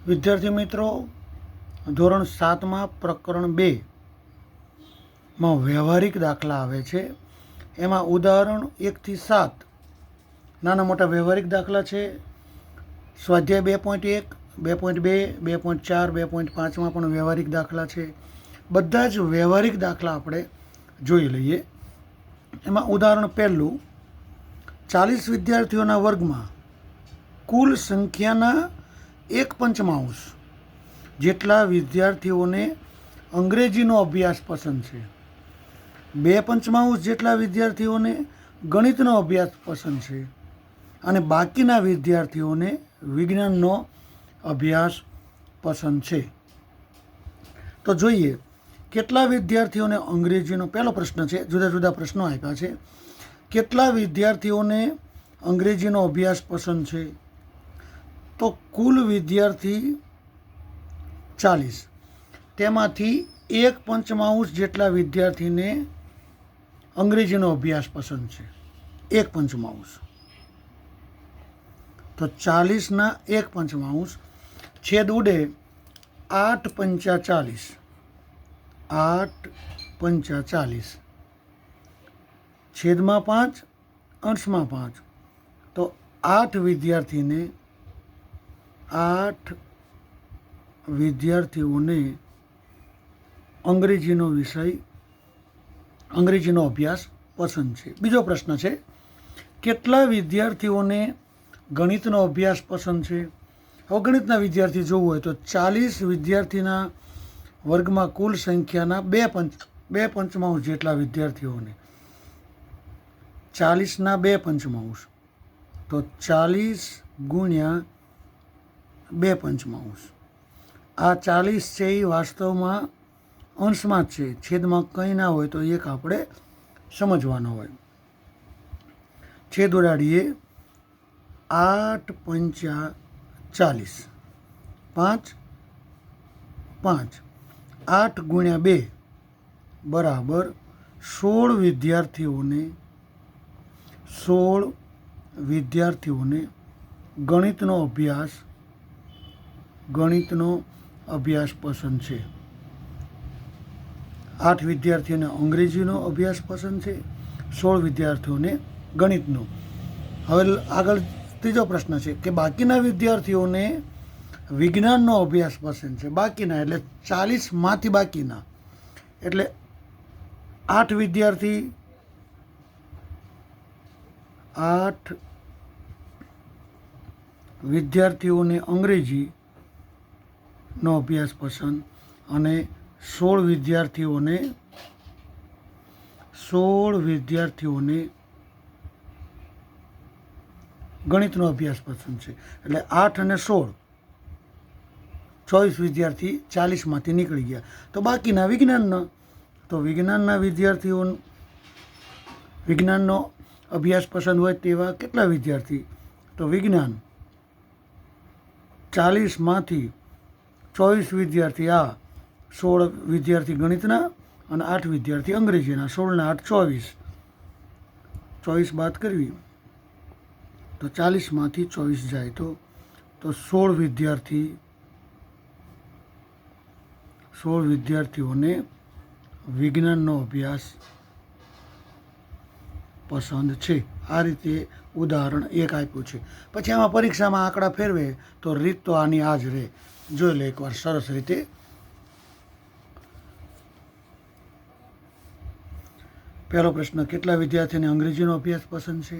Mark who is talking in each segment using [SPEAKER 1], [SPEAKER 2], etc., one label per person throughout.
[SPEAKER 1] વિદ્યાર્થી મિત્રો, ધોરણ 7માં પ્રકરણ 2માં વ્યવહારિક દાખલા આવે છે. એમાં ઉદાહરણ 1 થી 7 નાના મોટા વ્યવહારિક દાખલા છે. સ્વાધ્યાય 2.1, 2.2, 2.4, 2.5માં પણ વ્યવહારિક દાખલા છે. બધા જ વ્યવહારિક દાખલા આપણે જોઈ લઈએ. એમાં ઉદાહરણ પહેલું, 40 વિદ્યાર્થીઓના વર્ગમાં કુલ સંખ્યાના 1/5 જેટલા વિદ્યાર્થીઓને અંગ્રેજીનો અભ્યાસ પસંદ છે, 2/5 જેટલા વિદ્યાર્થીઓને ગણિતનો અભ્યાસ પસંદ છે અને બાકીના વિદ્યાર્થીઓને વિજ્ઞાનનો અભ્યાસ પસંદ છે. તો જોઈએ કેટલા વિદ્યાર્થીઓને અંગ્રેજીનો, પહેલો પ્રશ્ન છે, જુદા જુદા પ્રશ્નો આપ્યા છે. કેટલા વિદ્યાર્થીઓને અંગ્રેજીનો અભ્યાસ પસંદ છે? તો કુલ વિદ્યાર્થી 40, તેમાંથી 1/5 જેટલા વિદ્યાર્થીને અંગ્રેજીનો અભ્યાસ પસંદ છે. 1/5 તો 40ના 1/5 છેદ ઉડે 8×5 = 8×5 છેદમાં 5 અંશમાં 5 તો 8 વિદ્યાર્થીઓને અંગ્રેજીનો અભ્યાસ પસંદ છે. બીજો પ્રશ્ન છે, કેટલા વિદ્યાર્થીઓને ગણિતનો અભ્યાસ પસંદ છે? હવે ગણિતના વિદ્યાર્થી જોવું હોય તો 40 વિદ્યાર્થીના વર્ગમાં કુલ સંખ્યાના 2/5 જેટલા વિદ્યાર્થીઓને, 40ના 2/5 તો 40 ગુણ્યા 2/5. આ 40 છે એ વાસ્તવમાં અંશમાં જ છે, છેદમાં કંઈ ના હોય તો એક આપણે સમજવાનો હોય. છેદ ઉડાડીએ 8×5 = 40, 5 8 ગુણ્યા 2 બરાબર 16 વિદ્યાર્થીઓને ગણિતનો અભ્યાસ પસંદ છે. 8 વિદ્યાર્થીઓને અંગ્રેજીનો અભ્યાસ પસંદ છે, 16 વિદ્યાર્થીઓને ગણિતનો. હવે આગળ ત્રીજો પ્રશ્ન છે કે બાકીના વિદ્યાર્થીઓને વિજ્ઞાનનો અભ્યાસ પસંદ છે. બાકીના એટલે 40માંથી બાકીના એટલે 8 વિદ્યાર્થીઓને અંગ્રેજીનો અભ્યાસ પસંદ અને 16 વિદ્યાર્થીઓને ગણિતનો અભ્યાસ પસંદ છે. એટલે 8 અને 16 24 વિદ્યાર્થી 40માંથી નીકળી ગયા. તો બાકીના વિજ્ઞાનના, તો વિજ્ઞાનના વિદ્યાર્થીઓ વિજ્ઞાનનો અભ્યાસ પસંદ હોય તેવા કેટલા વિદ્યાર્થી? તો વિજ્ઞાન 40માંથી 24 વિદ્યાર્થી, આ 16 વિદ્યાર્થી ગણિતના અને 8 વિદ્યાર્થી અંગ્રેજીના. 16 ને 8 24 બાદ કરવી તો 40માંથી 24 જાય તો 16 વિદ્યાર્થીઓને વિજ્ઞાનનો અભ્યાસ પસંદ છે. આ રીતે ઉદાહરણ 1 આપ્યું છે. પછી આમાં પરીક્ષામાં આંકડા ફેરવે તો રીત તો આની આ જ રહે. જોઈ લો એકવાર સરસ રીતે. પહેલો પ્રશ્ન, કેટલા વિદ્યાર્થીઓને અંગ્રેજીનો અભ્યાસ પસંદ છે?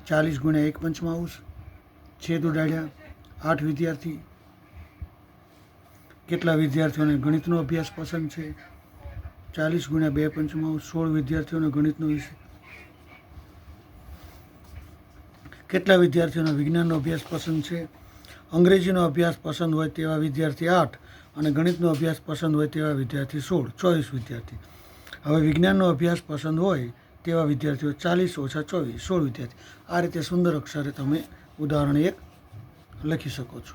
[SPEAKER 1] 40 ગુણ્યા 1/5 છેદ ઉડાડ્યા 8 વિદ્યાર્થી. કેટલા વિદ્યાર્થીઓને ગણિતનો અભ્યાસ પસંદ છે? 40 ગુણ્યા 2/5 16 વિદ્યાર્થીઓને ગણિતનો વિષય. કેટલા વિદ્યાર્થીઓને વિજ્ઞાનનો અભ્યાસ પસંદ છે? અંગ્રેજીનો અભ્યાસ પસંદ હોય તેવા વિદ્યાર્થી 8 અને ગણિતનો અભ્યાસ પસંદ હોય તેવા વિદ્યાર્થી 16, 24 વિદ્યાર્થી. હવે વિજ્ઞાનનો અભ્યાસ પસંદ હોય તેવા વિદ્યાર્થીઓ 40 - 24 16 વિદ્યાર્થી. આ રીતે સુંદર અક્ષરે તમે ઉદાહરણ 1 લખી શકો છો.